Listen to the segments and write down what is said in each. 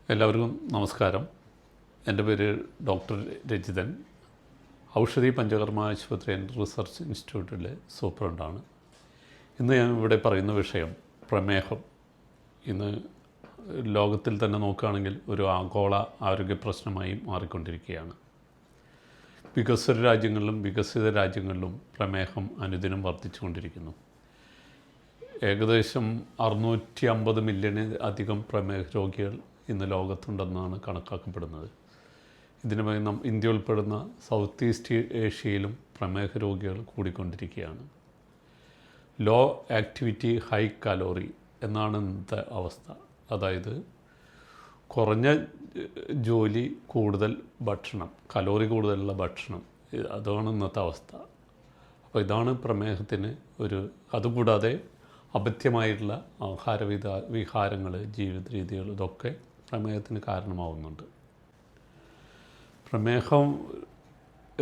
എല്ലാവർക്കും നമസ്കാരം. എൻ്റെ പേര് ഡോക്ടർ രജിതൻ. ഔഷധി പഞ്ചകർമ്മ ആശുപത്രി ആൻഡ് റിസർച്ച് ഇൻസ്റ്റിറ്റ്യൂട്ടിലെ സൂപ്രണ്ടാണ്. ഇന്ന് ഞാൻ ഇവിടെ പറയുന്ന വിഷയം പ്രമേഹം. ഇന്ന് ലോകത്തിൽ തന്നെ നോക്കുകയാണെങ്കിൽ ഒരു ആഗോള ആരോഗ്യ പ്രശ്നമായി മാറിക്കൊണ്ടിരിക്കുകയാണ്. വികസ്വര രാജ്യങ്ങളിലും വികസിത രാജ്യങ്ങളിലും പ്രമേഹം അനുദിനം വർദ്ധിച്ചുകൊണ്ടിരിക്കുന്നു. ഏകദേശം 650 മില്യണിൽ അധികം പ്രമേഹ രോഗികൾ ഇന്ന് ലോകത്തുണ്ടെന്നാണ് കണക്കാക്കപ്പെടുന്നത്. ഇതിനുമായി ഇന്ത്യ ഉൾപ്പെടുന്ന സൗത്ത് ഈസ്റ്റ് ഏഷ്യയിലും പ്രമേഹ രോഗികൾ കൂടിക്കൊണ്ടിരിക്കുകയാണ്. ലോ ആക്ടിവിറ്റി ഹൈ കലോറി എന്നാണ് ഇന്നത്തെ അവസ്ഥ. അതായത് കുറഞ്ഞ ജോലി കൂടുതൽ ഭക്ഷണം, കലോറി കൂടുതലുള്ള ഭക്ഷണം, അതാണ് ഇന്നത്തെ അവസ്ഥ. അപ്പോൾ ഇതാണ് പ്രമേഹത്തിന് അതുകൂടാതെ അപഥ്യമായിട്ടുള്ള വിഹാരങ്ങൾ, ജീവിത രീതികൾ, ഇതൊക്കെ പ്രമേഹത്തിന് കാരണമാവുന്നുണ്ട്. പ്രമേഹം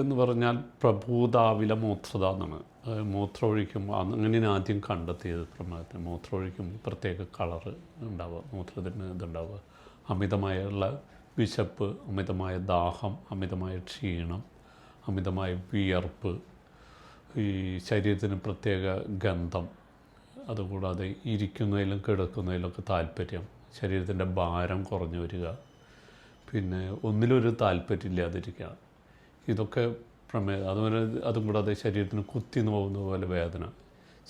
എന്ന് പറഞ്ഞാൽ പ്രഭൂതാവില മൂത്രത എന്നാണ്. മൂത്രമൊഴിക്കുമ്പോൾ അങ്ങനെ ആദ്യം കണ്ടെത്തിയത് പ്രമേഹത്തിന്. മൂത്രമൊഴിക്കുമ്പോൾ പ്രത്യേക കളറ് ഉണ്ടാവുക, മൂത്രത്തിന് ഇതുണ്ടാവുക, അമിതമായുള്ള വിശപ്പ്, അമിതമായ ദാഹം, അമിതമായ ക്ഷീണം, അമിതമായ വിയർപ്പ്, ഈ ശരീരത്തിന് പ്രത്യേക ഗന്ധം, അതുകൂടാതെ ഇരിക്കുന്നതിലും കിടക്കുന്നതിലൊക്കെ താല്പര്യം, ശരീരത്തിൻ്റെ ഭാരം കുറഞ്ഞു വരിക, പിന്നെ ഒന്നിലൊരു താല്പര്യമില്ലാതിരിക്കുക, ഇതൊക്കെ അതും കൂടാതെ ശരീരത്തിന് കുത്തി പോകുന്ന പോലെ വേദന,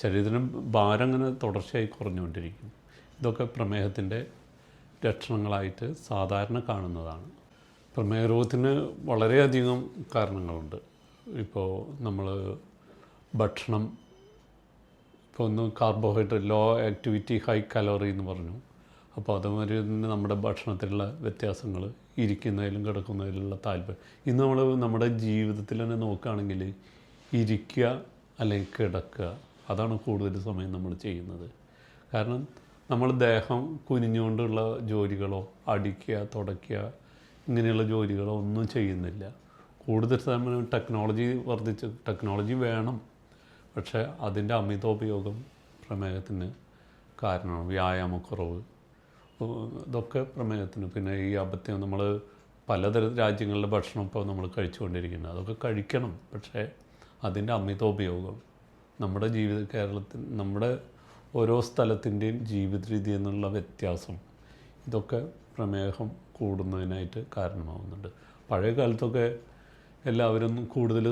ശരീരത്തിന് ഭാരം അങ്ങനെ തുടർച്ചയായി കുറഞ്ഞുകൊണ്ടിരിക്കും. ഇതൊക്കെ പ്രമേഹത്തിൻ്റെ ലക്ഷണങ്ങളായിട്ട് സാധാരണ കാണുന്നതാണ്. പ്രമേഹ രോഗത്തിന് വളരെയധികം കാരണങ്ങളുണ്ട്. ഇപ്പോൾ നമ്മൾ ഭക്ഷണം, ഇപ്പോൾ ഒന്ന് carbohydrate, low activity high calorie എന്ന് പറഞ്ഞു. അപ്പോൾ അതുമാതിരി തന്നെ നമ്മുടെ ഭക്ഷണത്തിലുള്ള വ്യത്യാസങ്ങൾ, ഇരിക്കുന്നതിലും കിടക്കുന്നതിലുള്ള താല്പര്യം. ഇന്ന് നമ്മുടെ ജീവിതത്തിൽ തന്നെ നോക്കുകയാണെങ്കിൽ ഇരിക്കുക അല്ലെങ്കിൽ കിടക്കുക, അതാണ് കൂടുതൽ സമയം നമ്മൾ ചെയ്യുന്നത്. കാരണം നമ്മൾ ദേഹം കുനിഞ്ഞുകൊണ്ടുള്ള ജോലികളോ അടിക്കുക തുടയ്ക്കുക ഇങ്ങനെയുള്ള ജോലികളോ ഒന്നും ചെയ്യുന്നില്ല. കൂടുതൽ സമയം ടെക്നോളജി വേണം, പക്ഷേ അതിൻ്റെ അമിതോപയോഗം പ്രമേഹത്തിന് കാരണമാണ്. വ്യായാമക്കുറവ്, ഇതൊക്കെ പ്രമേഹത്തിന്. പിന്നെ ഈ അപഥ്യം, നമ്മൾ പലതരം രാജ്യങ്ങളിലെ ഭക്ഷണം ഇപ്പോൾ നമ്മൾ കഴിച്ചുകൊണ്ടിരിക്കുന്നത്, അതൊക്കെ കഴിക്കണം, പക്ഷേ അതിൻ്റെ അമിതോപയോഗം, നമ്മുടെ ഓരോ സ്ഥലത്തിൻ്റെയും ജീവിത രീതി എന്നുള്ള വ്യത്യാസം, ഇതൊക്കെ പ്രമേഹം കൂടുന്നതിനായിട്ട് കാരണമാകുന്നുണ്ട്. പഴയ കാലത്തൊക്കെ എല്ലാവരും കൂടുതൽ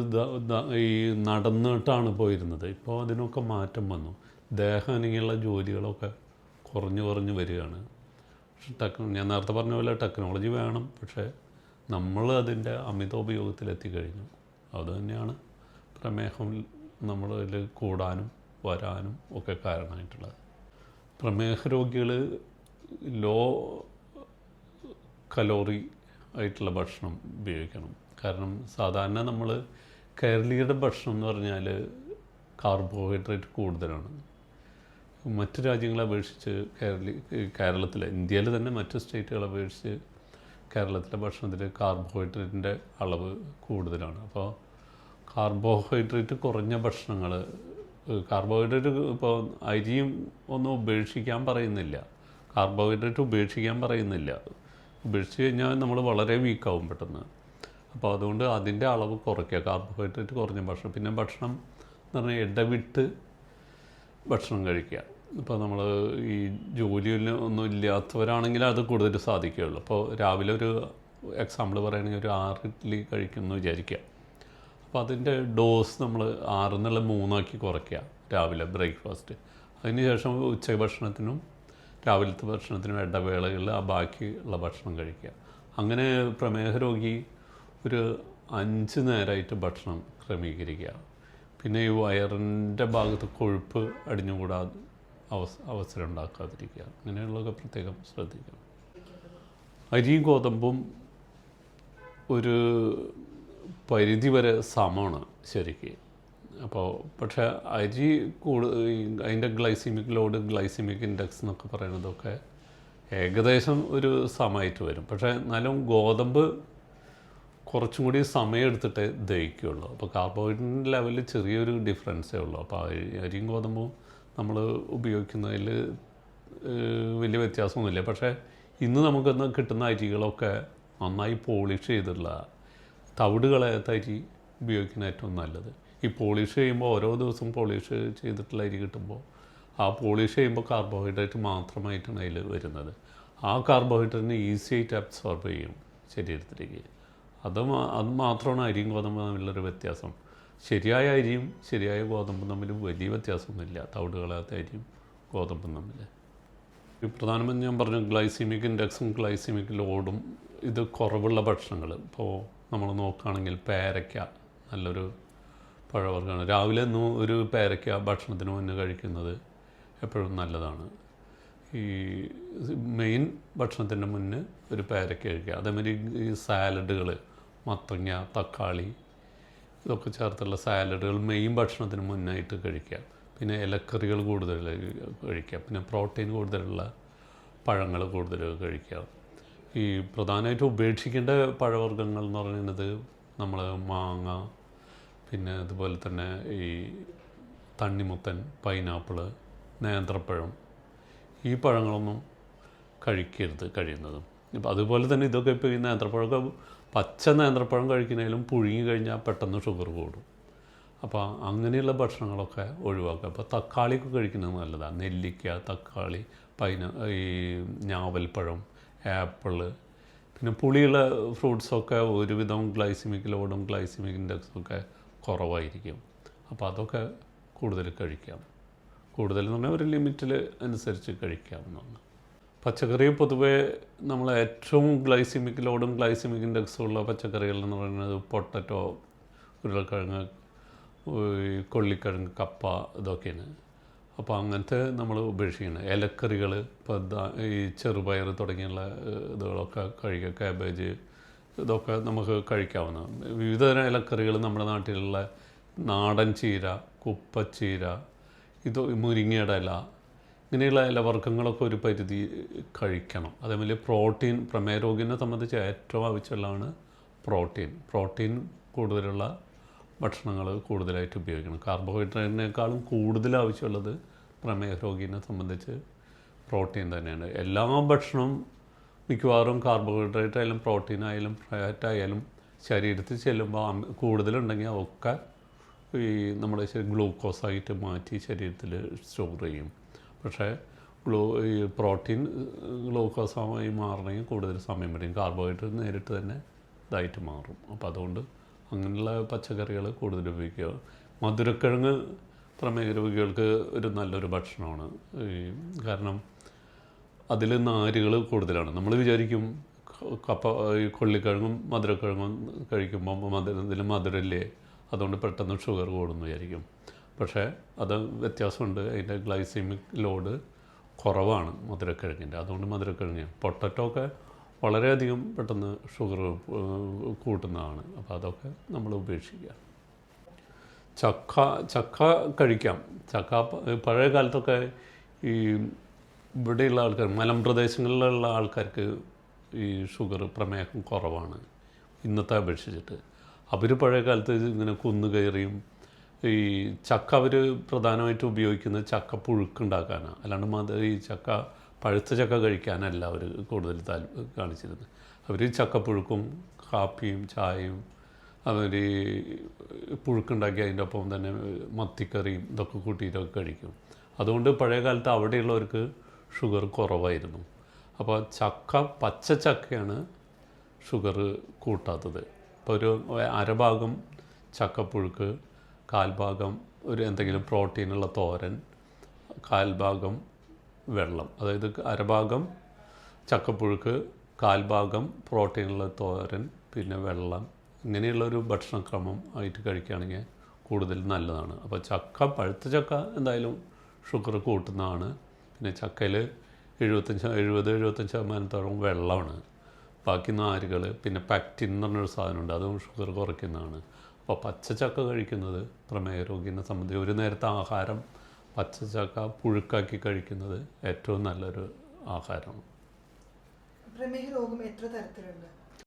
ഈ നടന്നിട്ടാണ് പോയിരുന്നത്. ഇപ്പോൾ അതിനൊക്കെ മാറ്റം വന്നു. ദേഹം അനങ്ങിയുള്ള ജോലികളൊക്കെ കുറഞ്ഞു വരികയാണ്. ഞാൻ നേരത്തെ പറഞ്ഞ പോലെ ടെക്നോളജി വേണം, പക്ഷേ നമ്മൾ അതിൻ്റെ അമിതോപയോഗത്തിലെത്തിക്കഴിഞ്ഞു. അതുതന്നെയാണ് പ്രമേഹം നമ്മളിൽ കൂടാനും വരാനും ഒക്കെ കാരണമായിട്ടുള്ളത്. പ്രമേഹ രോഗികൾ ലോ കലോറി ആയിട്ടുള്ള ഭക്ഷണം ഉപയോഗിക്കണം. കാരണം സാധാരണ നമ്മൾ കേരളീയരുടെ ഭക്ഷണം എന്ന് പറഞ്ഞാൽ കാർബോഹൈഡ്രേറ്റ് കൂടുതലാണ്. മറ്റു രാജ്യങ്ങളെ അപേക്ഷിച്ച് ഇന്ത്യയിൽ തന്നെ മറ്റു സ്റ്റേറ്റുകളെ അപേക്ഷിച്ച് കേരളത്തിലെ ഭക്ഷണത്തിൽ കാർബോഹൈഡ്രേറ്റിൻ്റെ അളവ് കൂടുതലാണ്. അപ്പോൾ കാർബോഹൈഡ്രേറ്റ് കുറഞ്ഞ ഭക്ഷണങ്ങൾ, കാർബോഹൈഡ്രേറ്റ് ഇപ്പോൾ അരിയും ഒന്നും ഉപേക്ഷിക്കാൻ പറയുന്നില്ല, കാർബോഹൈഡ്രേറ്റ് ഉപേക്ഷിക്കാൻ പറയുന്നില്ല. ഉപേക്ഷിച്ച് കഴിഞ്ഞാൽ നമ്മൾ വളരെ വീക്കാവും പെട്ടെന്ന്. അപ്പോൾ അതുകൊണ്ട് അതിൻ്റെ അളവ് കുറയ്ക്കുക, കാർബോഹൈഡ്രേറ്റ് കുറഞ്ഞ ഭക്ഷണം. പിന്നെ ഭക്ഷണം എന്ന് പറഞ്ഞാൽ ഇടവിട്ട് ഭക്ഷണം കഴിക്കുക. ഇപ്പോൾ നമ്മൾ ഈ ജോലിയിൽ ഒന്നും ഇല്ലാത്തവരാണെങ്കിൽ അത് കൂടുതൽ സാധിക്കുകയുള്ളൂ. അപ്പോൾ രാവിലെ ഒരു എക്സാമ്പിൾ പറയുകയാണെങ്കിൽ ഒരു 6 ഇഡ്ഡലി കഴിക്കുമെന്ന് വിചാരിക്കുക. അപ്പോൾ അതിൻ്റെ ഡോസ് നമ്മൾ 6 എന്നുള്ള 3 കുറയ്ക്കുക രാവിലെ ബ്രേക്ക്ഫാസ്റ്റ്. അതിനുശേഷം ഉച്ചഭക്ഷണത്തിനും രാവിലത്തെ ഭക്ഷണത്തിനും ഇടവേളകളിൽ ആ ബാക്കിയുള്ള ഭക്ഷണം കഴിക്കുക. അങ്ങനെ പ്രമേഹ രോഗി ഒരു 5 നേരമായിട്ട് ഭക്ഷണം ക്രമീകരിക്കുക. പിന്നെ ഈ വയറിൻ്റെ ഭാഗത്ത് കൊഴുപ്പ് അടിഞ്ഞുകൂടാതെ അവസരം ഉണ്ടാക്കാതിരിക്കുക. അങ്ങനെയുള്ളതൊക്കെ പ്രത്യേകം ശ്രദ്ധിക്കണം. അരിയും ഗോതമ്പും ഒരു പരിധി വരെ സമമാണ് ശരിക്ക്. അപ്പോൾ പക്ഷേ അരി അതിൻ്റെ ഗ്ലൈസിമിക് ലോഡ്, ഗ്ലൈസിമിക് ഇൻഡെക്സ് എന്നൊക്കെ പറയുന്നതൊക്കെ ഏകദേശം ഒരു സമയത്ത് വരും. പക്ഷേ എന്നാലും ഗോതമ്പ് കുറച്ചും കൂടി സമയമെടുത്തിട്ടേ ദഹിക്കുകയുള്ളൂ. അപ്പോൾ കാർബോഹൈഡ്രേറ്റിൻ്റെ ലെവലിൽ ചെറിയൊരു ഡിഫറൻസേ ഉള്ളൂ. അപ്പോൾ അരിയും ഗോതമ്പും നമ്മൾ ഉപയോഗിക്കുന്നതിൽ വലിയ വ്യത്യാസമൊന്നുമില്ല. പക്ഷേ ഇന്ന് നമുക്കൊന്ന് കിട്ടുന്ന അരികളൊക്കെ നന്നായി പോളിഷ് ചെയ്തിട്ടുള്ള തവിട് കളയാത്ത അരി ഉപയോഗിക്കുന്ന ഏറ്റവും നല്ലത്. ഈ പോളിഷ് ചെയ്യുമ്പോൾ ഓരോ ദിവസവും പോളിഷ് ചെയ്തിട്ടുള്ള അരി കിട്ടുമ്പോൾ ആ പോളിഷ് ചെയ്യുമ്പോൾ കാർബോഹൈഡ്രേറ്റ് മാത്രമായിട്ടാണ് അതിൽ വരുന്നത്. ആ കാർബോഹൈഡ്രേറ്റിനെ ഈസി ആയിട്ട് അബ്സോർബ് ചെയ്യും ശരീരത്തിലേക്ക്. അത് മാത്രമാണ് അരിയും ഗോതമ്പും തമ്മിലുള്ളൊരു വ്യത്യാസം. ശരിയായ അരിയും ശരിയായ ഗോതമ്പും തമ്മിൽ വലിയ വ്യത്യാസമൊന്നുമില്ല, തവിട് കളയാത്ത അരിയും ഗോതമ്പും തമ്മിൽ. ഈ പ്രധാനമെന്ന് ഞാൻ പറഞ്ഞു, ഗ്ലൈസീമിക് ഇൻഡെക്സും ഗ്ലൈസീമിക് ലോഡും ഇത് കുറവുള്ള ഭക്ഷണങ്ങൾ. ഇപ്പോൾ നമ്മൾ നോക്കുകയാണെങ്കിൽ പേരയ്ക്ക നല്ലൊരു പഴവർഗ്ഗമാണ്. രാവിലെ ഒന്നും ഒരു പേരയ്ക്ക ഭക്ഷണത്തിന് മുന്നേ കഴിക്കുന്നത് എപ്പോഴും നല്ലതാണ്. ഈ മെയിൻ ഭക്ഷണത്തിൻ്റെ മുന്നേ ഒരു പേരയ്ക്ക കഴിക്കുക. അതേമാതിരി ഈ സാലഡുകൾ, മത്തങ്ങ, തക്കാളി ഇതൊക്കെ ചേർത്തുള്ള സാലഡുകൾ മെയിൻ ഭക്ഷണത്തിന് മുന്നായിട്ട് കഴിക്കുക. പിന്നെ ഇലക്കറികൾ കൂടുതൽ കഴിക്കുക. പിന്നെ പ്രോട്ടീൻ കൂടുതലുള്ള പഴങ്ങൾ കൂടുതൽ കഴിക്കുക. ഈ പ്രധാനമായിട്ടും ഉപേക്ഷിക്കേണ്ട പഴവർഗ്ഗങ്ങൾ എന്ന് പറയുന്നത് നമ്മൾ മാങ്ങ, പിന്നെ അതുപോലെ തന്നെ ഈ തണ്ണിമുത്തൻ, പൈനാപ്പിൾ, നേന്ത്രപ്പഴം, ഈ പഴങ്ങളൊന്നും കഴിക്കരുത് കഴിയുന്നതും. ഇപ്പം അതുപോലെ തന്നെ ഇതൊക്കെ ഇപ്പോൾ ഈ നേന്ത്രപ്പഴമൊക്കെ പച്ച നേന്ത്രപ്പഴം കഴിക്കുന്നതിലും പുഴുങ്ങി കഴിഞ്ഞാൽ പെട്ടെന്ന് ഷുഗർ കൂടും. അപ്പോൾ അങ്ങനെയുള്ള ഭക്ഷണങ്ങളൊക്കെ ഒഴിവാക്കുക. അപ്പോൾ തക്കാളിയൊക്കെ കഴിക്കുന്നത് നല്ലതാണ്. നെല്ലിക്ക, തക്കാളി, ഈ ഞാവൽപ്പഴം, ആപ്പിള്, പിന്നെ പുളിയുള്ള ഫ്രൂട്ട്സൊക്കെ ഒരുവിധം ഗ്ലൈസിമിക് ലോഡും ഗ്ലൈസിമിക് ഇൻഡെക്സും ഒക്കെ കുറവായിരിക്കും. അപ്പോൾ അതൊക്കെ കൂടുതൽ കഴിക്കാം. കൂടുതൽ എന്ന് പറഞ്ഞാൽ ഒരു ലിമിറ്റിൽ അനുസരിച്ച് കഴിക്കാവുന്നതാണ്. പച്ചക്കറി പൊതുവേ നമ്മൾ ഏറ്റവും ഗ്ലൈസിമിക് ലോഡും ഗ്ലൈസിമിക് ഇൻഡെക്സും ഉള്ള പച്ചക്കറികൾ എന്ന് പറയുന്നത് പൊട്ടറ്റോ, ഉരുളക്കിഴങ്ങ്, കൊള്ളിക്കിഴങ്ങ്, കപ്പ, ഇതൊക്കെയാണ്. അപ്പോൾ അങ്ങനത്തെ നമ്മൾ ഉപേക്ഷിക്കണം. ഇലക്കറികൾ, ഇപ്പോൾ ഈ ചെറുപയർ തുടങ്ങിയുള്ള ഇതുകളൊക്കെ കഴിക്കുക. കാബേജ്, ഇതൊക്കെ നമുക്ക് കഴിക്കാവുന്നതാണ്. വിവിധതരം ഇലക്കറികൾ നമ്മുടെ നാട്ടിലുള്ള നാടൻ ചീര, കുപ്പച്ചീര, ഇത് മുരിങ്ങയുടെ ഇല, ഇങ്ങനെയുള്ള ഇലവർഗ്ഗങ്ങളൊക്കെ ഒരു പരിധി കഴിക്കണം. അതേപോലെ പ്രോട്ടീൻ, പ്രമേഹ രോഗിനെ സംബന്ധിച്ച് ഏറ്റവും ആവശ്യമുള്ളതാണ് പ്രോട്ടീൻ കൂടുതലുള്ള ഭക്ഷണങ്ങൾ കൂടുതലായിട്ട് ഉപയോഗിക്കണം. കാർബോഹൈഡ്രേറ്റിനേക്കാളും കൂടുതൽ ആവശ്യമുള്ളത് പ്രമേഹ രോഗിനെ സംബന്ധിച്ച് പ്രോട്ടീൻ തന്നെയാണ്. എല്ലാ ഭക്ഷണവും മിക്കവാറും കാർബോഹൈഡ്രേറ്റ് ആയാലും പ്രോട്ടീൻ ആയാലും ഫാറ്റ് ആയാലും ശരീരത്തിൽ ചെല്ലുമ്പോൾ കൂടുതലുണ്ടെങ്കിൽ ഒക്കെ ഈ നമ്മുടെ ഗ്ലൂക്കോസായിട്ട് മാറ്റി ശരീരത്തിൽ സ്റ്റോർ ചെയ്യും. പക്ഷേ ഈ പ്രോട്ടീൻ ഗ്ലൂക്കോസായി മാറണമെങ്കിൽ കൂടുതൽ സമയം വരും. കാർബോഹൈഡ്രേറ്റ് നേരിട്ട് തന്നെ ഇതായിട്ട് മാറും. അപ്പോൾ അതുകൊണ്ട് അങ്ങനെയുള്ള പച്ചക്കറികൾ കൂടുതൽ ഉപയോഗിക്കുക. മധുരക്കിഴങ്ങ് പ്രമേഹ രോഗികൾക്ക് ഒരു നല്ലൊരു ഭക്ഷണമാണ്. കാരണം അതിൽ നാരുകൾ കൂടുതലാണ്. നമ്മൾ വിചാരിക്കും ഈ കൊള്ളിക്കിഴങ്ങും മധുരക്കിഴങ്ങും കഴിക്കുമ്പോൾ ഇതിൽ മധുരമില്ലേ, അതുകൊണ്ട് പെട്ടെന്ന് ഷുഗർ കൂടുമെന്ന് വിചാരിക്കും. പക്ഷേ അത് വ്യത്യാസമുണ്ട്. അതിൻ്റെ ഗ്ലൈസീമിക് ലോഡ് കുറവാണ് മധുരക്കിഴങ്ങിൻ്റെ. അതുകൊണ്ട് മധുരക്കിഴങ്ങ്, പൊട്ടറ്റോ ഒക്കെ വളരെയധികം പെട്ടെന്ന് ഷുഗർ കൂട്ടുന്നതാണ്. അപ്പോൾ അതൊക്കെ നമ്മൾ ഉപേക്ഷിക്കുക. ചക്ക കഴിക്കാം. ചക്ക പഴയ കാലത്തൊക്കെ ഈ ഇവിടെയുള്ള ആൾക്കാർ, മലമ്പ്രദേശങ്ങളിലുള്ള ആൾക്കാർക്ക് ഈ ഷുഗർ, പ്രമേഹം കുറവാണ് ഇന്നത്തെ അപേക്ഷിച്ചിട്ട്. അവർ പഴയ കാലത്ത് ഇങ്ങനെ കുന്നു കയറിയും ഈ ചക്ക അവർ പ്രധാനമായിട്ടും ഉപയോഗിക്കുന്നത് ചക്ക പുഴുക്കുണ്ടാക്കാനാണ്. അല്ലാണ്ട് ഈ പഴുത്ത ചക്ക കഴിക്കാനല്ല അവർ കൂടുതൽ കാണിച്ചിരുന്നത്. അവർ ചക്കപ്പുഴുക്കും കാപ്പിയും ചായയും അവർ പുഴുക്കുണ്ടാക്കി അതിൻ്റെ ഒപ്പം തന്നെ മത്തിക്കറിയും ഇതൊക്കെ കൂട്ടിയിട്ടൊക്കെ കഴിക്കും. അതുകൊണ്ട് പഴയ കാലത്ത് അവിടെയുള്ളവർക്ക് ഷുഗർ കുറവായിരുന്നു. അപ്പോൾ പച്ച ചക്കയാണ് ഷുഗർ കൂട്ടാത്തത്. ഇപ്പോൾ ഒരു അരഭാഗം ചക്കപ്പുഴുക്ക്, കാൽഭാഗം ഒരു എന്തെങ്കിലും പ്രോട്ടീനുള്ള തോരൻ, കാൽഭാഗം വെള്ളം. അതായത് അരഭാഗം ചക്കപ്പുഴുക്ക്, കാൽഭാഗം പ്രോട്ടീനുള്ള തോരൻ, പിന്നെ വെള്ളം, ഇങ്ങനെയുള്ളൊരു ഭക്ഷണക്രമം ആയിട്ട് കഴിക്കുകയാണെങ്കിൽ കൂടുതൽ നല്ലതാണ്. അപ്പോൾ പഴുത്ത ചക്ക എന്തായാലും ഷുഗർ കൂട്ടുന്നതാണ്. പിന്നെ ചക്കയിൽ 70-75% വെള്ളമാണ്. ബാക്കി നാരുകൾ, പിന്നെ പാക്റ്റിൻ എന്ന് പറഞ്ഞൊരു സാധനമുണ്ട്, അതും ഷുഗർ കുറയ്ക്കുന്നതാണ്. അപ്പോൾ പച്ചച്ചക്ക കഴിക്കുന്നത് പ്രമേഹ രോഗിനെ സംബന്ധിച്ച് ഒരു നേരത്തെ ആഹാരം പച്ചച്ചക്ക പുഴുക്കാക്കി കഴിക്കുന്നത് ഏറ്റവും നല്ലൊരു ആഹാരമാണ്. പ്രമേഹ രോഗം എത്ര തരത്തിലുണ്ട്?